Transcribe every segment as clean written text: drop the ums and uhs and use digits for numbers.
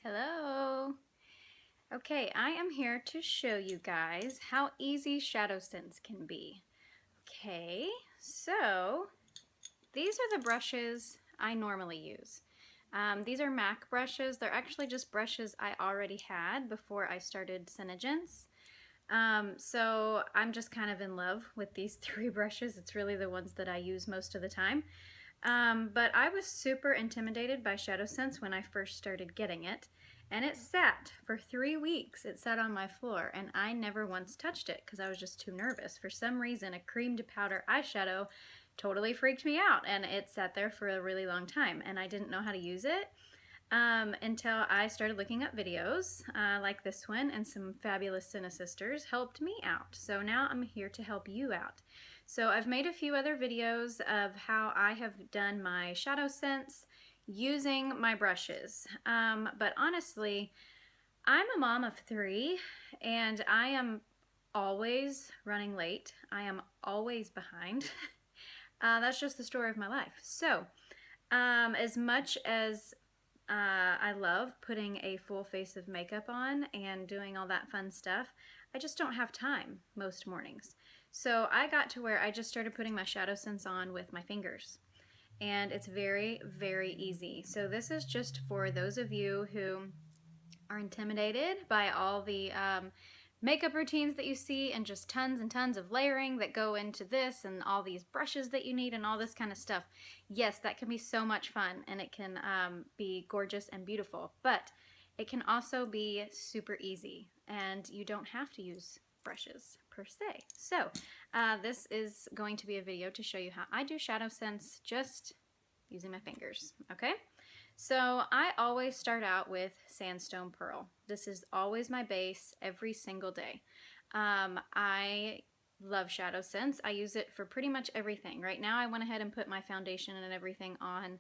Hello. Okay, I am here to show you guys how easy ShadowSense can be. Okay, so these are the brushes I normally use. These are MAC brushes. They're actually just brushes I already had before I started SENEGENCE. So I'm just kind of in love with these three brushes. It's really the ones that I use most of the time. But I was super intimidated by ShadowSense when I first started getting it, and it sat for 3 weeks. It sat on my floor, and I never once touched it because I was just too nervous. For some reason, a cream to powder eyeshadow totally freaked me out, and it sat there for a really long time, and I didn't know how to use it until I started looking up videos like this one, and some fabulous Cine sisters helped me out. So now I'm here to help you out. So I've made a few other videos of how I have done my ShadowSense using my brushes. But honestly, I'm a mom of 3 and I am always running late. I am always behind. That's just the story of my life. So as much as I love putting a full face of makeup on and doing all that fun stuff, I just don't have time most mornings. So I got to where I just started putting my ShadowSense on with my fingers. And it's very, very easy. So this is just for those of you who are intimidated by all the makeup routines that you see and just tons and tons of layering that go into this and all these brushes that you need and all this kind of stuff. Yes, that can be so much fun and it can be gorgeous and beautiful, but it can also be super easy and you don't have to use brushes per se. So this is going to be a video to show you how I do ShadowSense just using my fingers, okay? So I always start out with Sandstone Pearl. This is always my base every single day. I love ShadowSense. I use it for pretty much everything. Right now I went ahead and put my foundation and everything on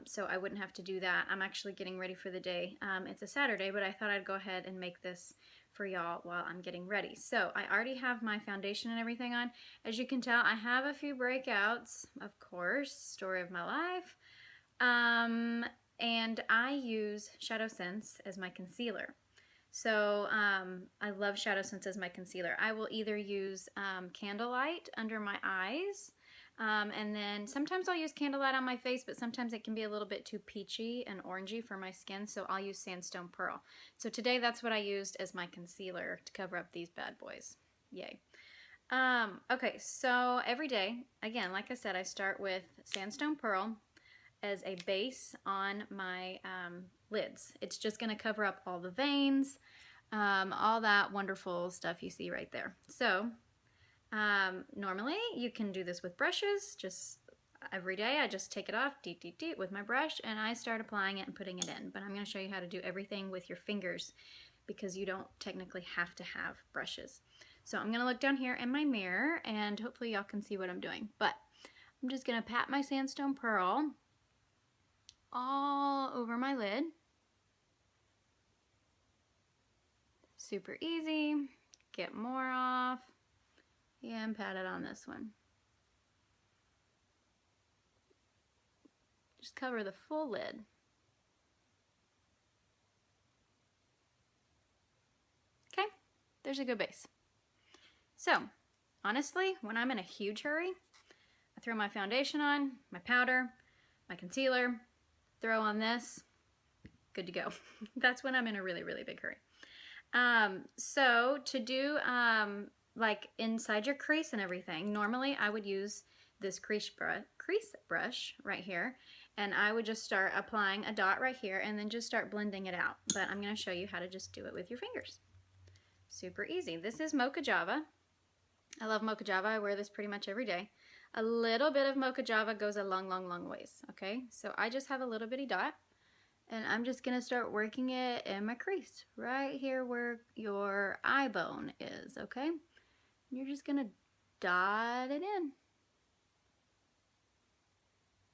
so I wouldn't have to do that. I'm actually getting ready for the day. It's a Saturday, but I thought I'd go ahead and make this for y'all while I'm getting ready. So I already have my foundation and everything on. As you can tell, I have a few breakouts, of course, story of my life. And I use ShadowSense as my concealer. So I love ShadowSense as my concealer. I will either use Candlelight under my eyes, and then sometimes I'll use Candlelight on my face, but sometimes it can be a little bit too peachy and orangey for my skin, so I'll use Sandstone Pearl. So today that's what I used as my concealer to cover up these bad boys. Yay. Okay, so every day, again, like I said, I start with Sandstone Pearl as a base on my lids. It's just going to cover up all the veins, all that wonderful stuff you see right there. So normally you can do this with brushes. Just every day I just take it off, deep, deep, deep with my brush, and I start applying it and putting it in. But I'm going to show you how to do everything with your fingers because you don't technically have to have brushes. So I'm going to look down here in my mirror and hopefully y'all can see what I'm doing. But I'm just going to pat my Sandstone Pearl all over my lid. Super easy. Get more off and pat it on this one. Just cover the full lid. Okay, there's a good base. So honestly, when I'm in a huge hurry, I throw my foundation on, my powder, my concealer, throw on this, good to go. That's when I'm in a really, really big hurry. So to do like inside your crease and everything, normally I would use this crease brush right here, and I would just start applying a dot right here and then just start blending it out. But I'm going to show you how to just do it with your fingers. Super easy. This is Mocha Java. I love Mocha Java. I wear this pretty much every day. A little bit of Mocha Java goes a long, long, long ways, okay? So I just have a little bitty dot, and I'm just going to start working it in my crease, right here where your eye bone is, okay? And you're just going to dot it in.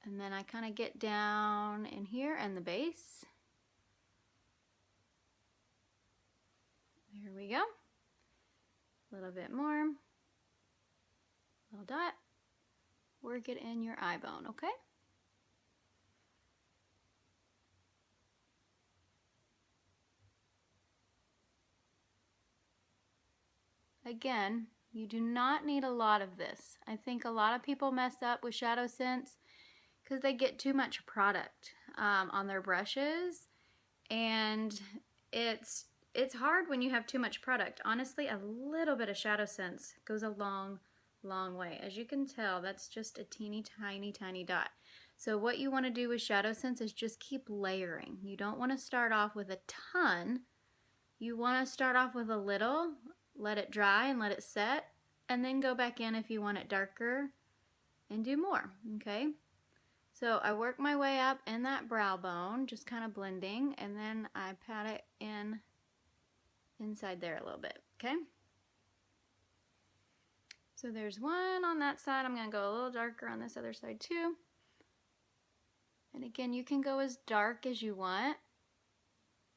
And then I kind of get down in here and the base. There we go. A little bit more. Little dot. Work it in your eye bone, okay? again, you do not need a lot of this. I think a lot of people mess up with ShadowSense because they get too much product on their brushes, and it's hard when you have too much product. Honestly, a little bit of ShadowSense goes a long way. As you can tell, that's just a teeny tiny dot. So what you want to do with ShadowSense is just keep layering. You don't want to start off with a ton. You want to start off with a little, let it dry and let it set, and then go back in if you want it darker and do more, okay? So I work my way up in that brow bone, just kind of blending, and then I pat it in inside there a little bit, okay? So there's one on that side. I'm going to go a little darker on this other side too. And again, you can go as dark as you want.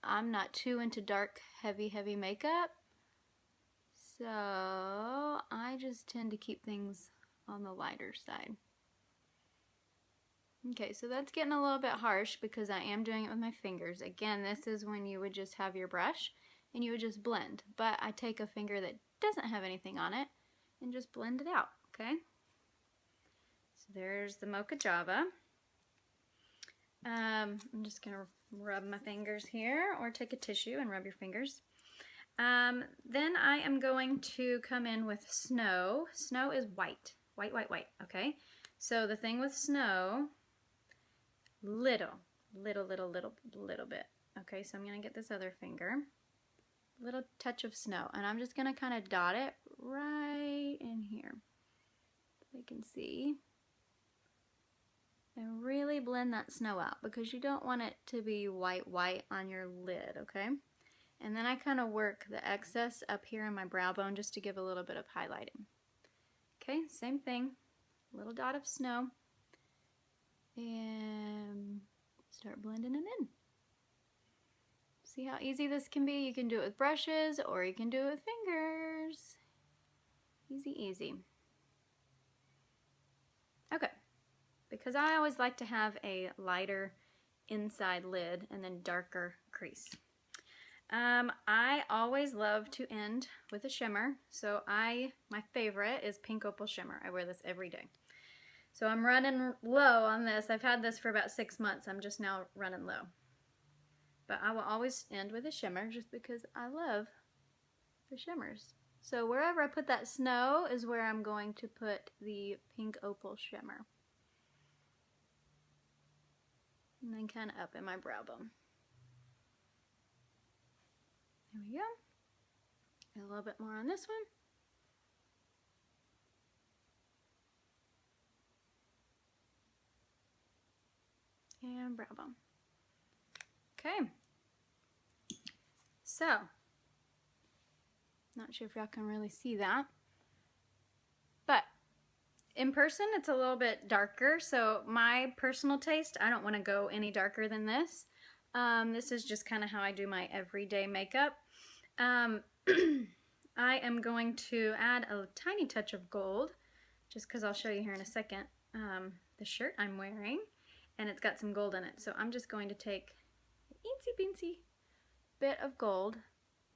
I'm not too into dark, heavy makeup. So I just tend to keep things on the lighter side. Okay, so that's getting a little bit harsh because I am doing it with my fingers. Again, this is when you would just have your brush and you would just blend. But I take a finger that doesn't have anything on it and just blend it out, okay? So there's the Mocha Java. I'm just going to rub my fingers here, or take a tissue and rub your fingers. Then I am going to come in with Snow. Snow is white, okay? So the thing with Snow, little bit. Okay, so I'm going to get this other finger, little touch of Snow, and I'm just going to kind of dot it right in here so you can see. And really blend that snow out because you don't want it to be white on your lid, okay? And then I kind of work the excess up here in my brow bone just to give a little bit of highlighting. Okay, same thing, little dot of snow, and start blending it in. See how easy this can be? You can do it with brushes or you can do it with fingers. Easy. Okay. Because I always like to have a lighter inside lid and then darker crease. I always love to end with a shimmer. So my favorite is Pink Opal Shimmer. I wear this every day. So I'm running low on this. I've had this for about 6 months. I'm just now running low. But I will always end with a shimmer just because I love the shimmers. So wherever I put that snow is where I'm going to put the Pink Opal Shimmer. And then kind of up in my brow bone. There we go. A little bit more on this one. And brow bone. Okay. So, not sure if y'all can really see that. But in person, it's a little bit darker, so my personal taste, I don't want to go any darker than this. This is just kind of how I do my everyday makeup. I am going to add a tiny touch of gold, just because I'll show you here in a second the shirt I'm wearing, and it's got some gold in it. So I'm just going to take an eensy-beensy bit of gold,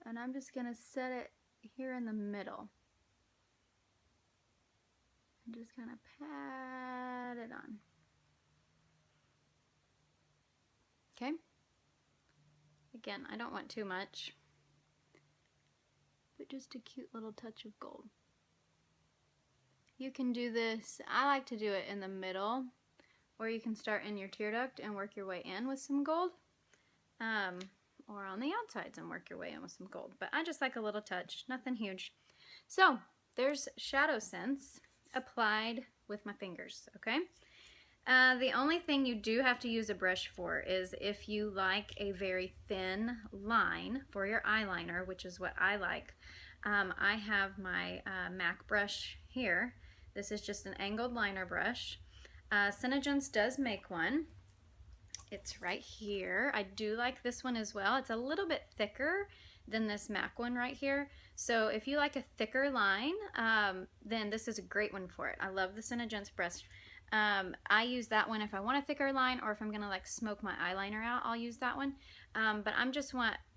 and I'm just going to set it here in the middle. And just kind of pat it on. Okay? Again, I don't want too much, but just a cute little touch of gold. You can do this, I like to do it in the middle, or you can start in your tear duct and work your way in with some gold, or on the outsides and work your way in with some gold. But I just like a little touch, nothing huge. So, there's ShadowSense applied with my fingers, okay? The only thing you do have to use a brush for is if you like a very thin line for your eyeliner, which is what I like. I have my MAC brush here. This is just an angled liner brush. SENEGENCE does make one. It's right here. I do like this one as well. It's a little bit thicker than this MAC one right here. So if you like a thicker line, then this is a great one for it. I love the SENEGENCE brush. I use that one if I want a thicker line, or if I'm gonna like smoke my eyeliner out, I'll use that one. But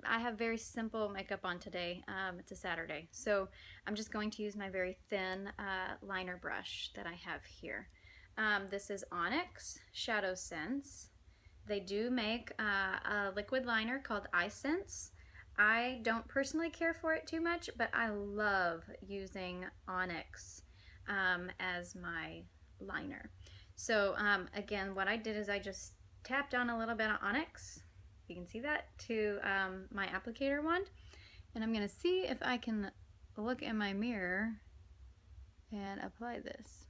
I have very simple makeup on today. It's a Saturday, so I'm just going to use my very thin liner brush that I have here. This is Onyx ShadowSense. They do make a liquid liner called Eyeshadow. I don't personally care for it too much, but I love using Onyx as my liner. So again, what I did is I just tapped on a little bit of Onyx, you can see that, to my applicator wand, and I'm gonna see if I can look in my mirror and apply this.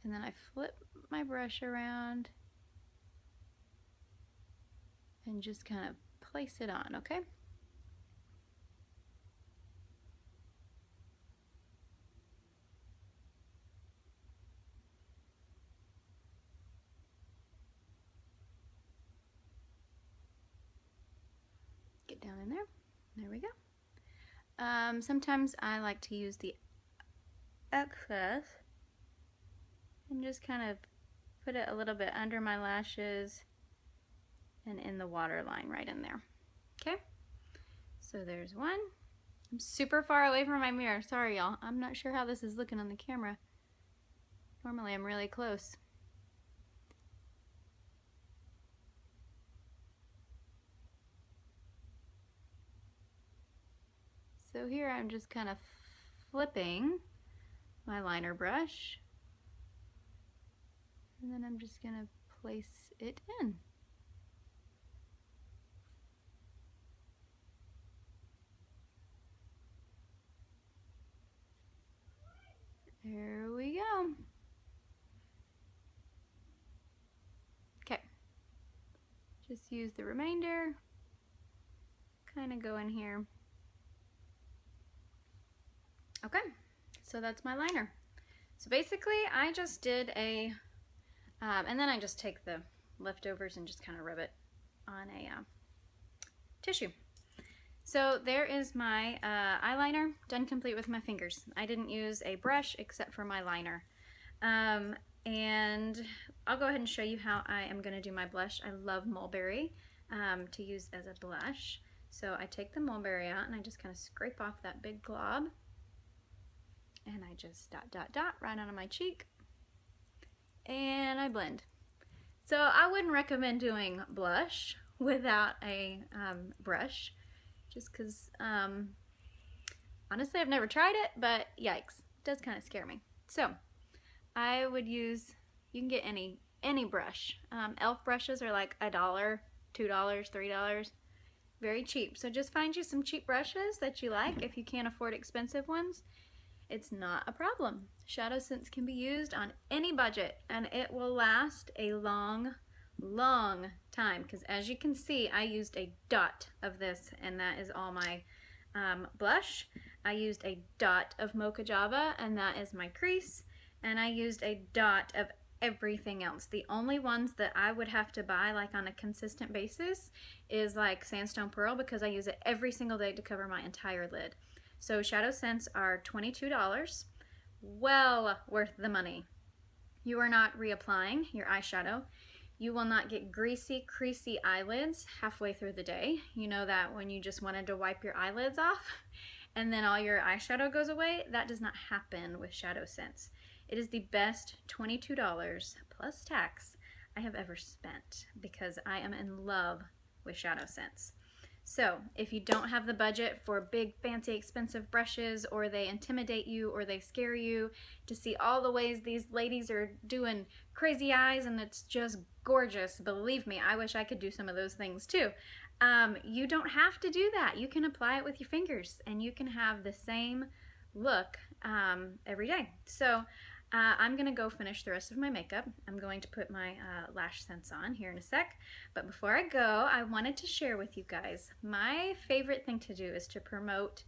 And then I flip my brush around and just kind of place it on, okay? Get down in there. There we go. Sometimes I like to use the excess and just kind of put it a little bit under my lashes and in the waterline right in there. Okay, so there's one. I'm super far away from my mirror. Sorry, y'all. I'm not sure how this is looking on the camera. Normally I'm really close. So here I'm just kind of flipping my liner brush, and then I'm just gonna place it in. There we go. Okay, just use the remainder, kind of go in here. Okay, so that's my liner. So basically I just did a, and then I just take the leftovers and just kind of rub it on a tissue. So there is my eyeliner done complete with my fingers. I didn't use a brush except for my liner. And I'll go ahead and show you how I am going to do my blush. I love mulberry to use as a blush. So I take the mulberry out and I just kind of scrape off that big glob. And I just dot, dot, dot right onto my cheek. And I blend. So I wouldn't recommend doing blush without a brush. Just because, honestly, I've never tried it, but yikes, it does kind of scare me. So I would use, you can get any brush. Elf brushes are like $1, $2, $3, very cheap. So just find you some cheap brushes that you like. If you can't afford expensive ones, it's not a problem. ShadowSense can be used on any budget, and it will last a long time, because as you can see, I used a dot of this, and that is all my blush. I used a dot of Mocha Java, and that is my crease, and I used a dot of everything else. The only ones that I would have to buy like on a consistent basis is like Sandstone Pearl, because I use it every single day to cover my entire lid. So ShadowSense are $22, well worth the money. You are not reapplying your eyeshadow. You will not get greasy, creasy eyelids halfway through the day. You know that when you just wanted to wipe your eyelids off and then all your eyeshadow goes away? That does not happen with ShadowSense. It is the best $22 plus tax I have ever spent, because I am in love with ShadowSense. So if you don't have the budget for big, fancy, expensive brushes, or they intimidate you, or they scare you to see all the ways these ladies are doing crazy eyes and it's just gorgeous, believe me, I wish I could do some of those things too. You don't have to do that. You can apply it with your fingers and you can have the same look every day. So I'm gonna go finish the rest of my makeup. I'm going to put my lash scents on here in a sec, but before I go, I wanted to share with you guys my favorite thing to do is to promote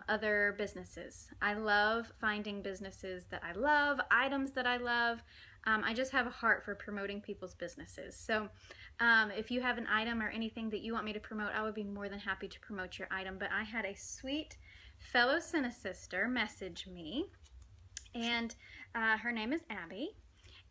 other businesses. I love finding businesses that I love, items that I love. I just have a heart for promoting people's businesses. So if you have an item or anything that you want me to promote, I would be more than happy to promote your item. But I had a sweet fellow Cine sister message me, and Her name is Abby,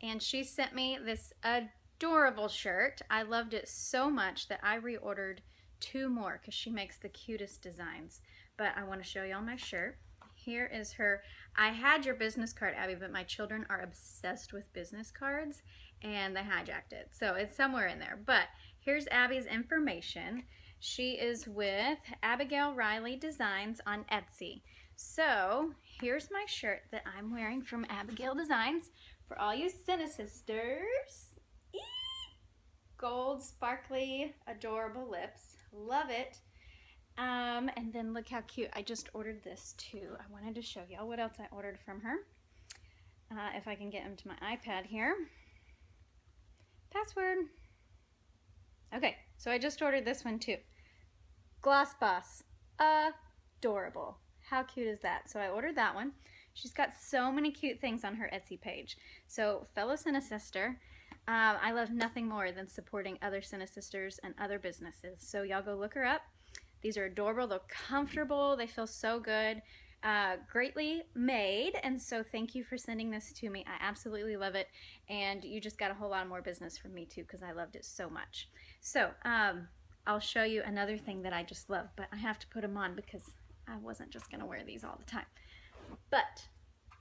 and she sent me this adorable shirt. I loved it so much that I reordered 2 more because she makes the cutest designs. But I want to show y'all my shirt. Here is her. I had your business card, Abby, but my children are obsessed with business cards and they hijacked it. So it's somewhere in there. But here's Abby's information. She is with Abigail Riley Designs on Etsy. So here's my shirt that I'm wearing from Abigail Designs for all you Sisters. Gold, sparkly, adorable lips. Love it. And then look how cute. I just ordered this too. I wanted to show y'all what else I ordered from her. If I can get into my iPad here. Password. Okay, so I just ordered this one too. Gloss Boss. Adorable. How cute is that? So I ordered that one. She's got so many cute things on her Etsy page. So fellow Cinesister, I love nothing more than supporting other Cinesisters and other businesses. So y'all go look her up. These are adorable, they're comfortable, they feel so good, greatly made, and so thank you for sending this to me. I absolutely love it, and you just got a whole lot more business from me too because I loved it so much. So I'll show you another thing that I just love, but I have to put them on because I wasn't just going to wear these all the time. But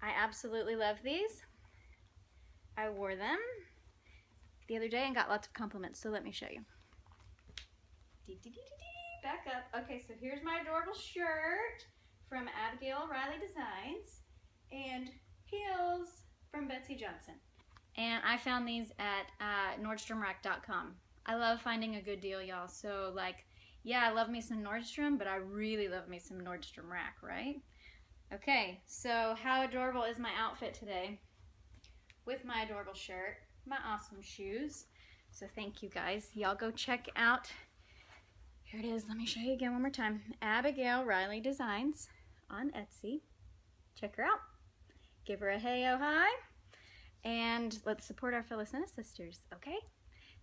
I absolutely love these. I wore them the other day and got lots of compliments, so let me show you. Back up. Okay, so here's my adorable shirt from Abigail Riley Designs and heels from Betsy Johnson. And I found these at NordstromRack.com. I love finding a good deal, y'all. So like, yeah, I love me some Nordstrom, but I really love me some Nordstrom Rack, right? Okay, so how adorable is my outfit today with my adorable shirt, my awesome shoes. So thank you guys. Y'all go check out. Here it is. Let me show you again one more time. Abigail Riley Designs on Etsy. Check her out. Give her a hey, oh, hi. And let's support our fellow Cinesisters, okay?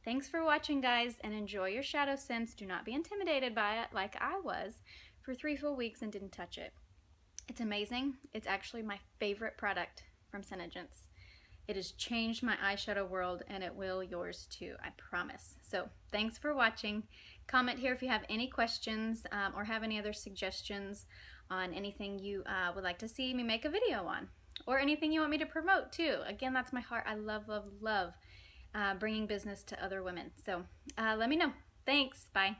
Thanks for watching, guys, and enjoy your ShadowSense. Do not be intimidated by it like I was for 3 full weeks and didn't touch it. It's amazing. It's actually my favorite product from SENEGENCE. It has changed my eyeshadow world, and it will yours too, I promise. So thanks for watching. Comment here if you have any questions or have any other suggestions on anything you would like to see me make a video on, or anything you want me to promote too. Again, that's my heart. I love, love, love bringing business to other women. So let me know. Thanks. Bye.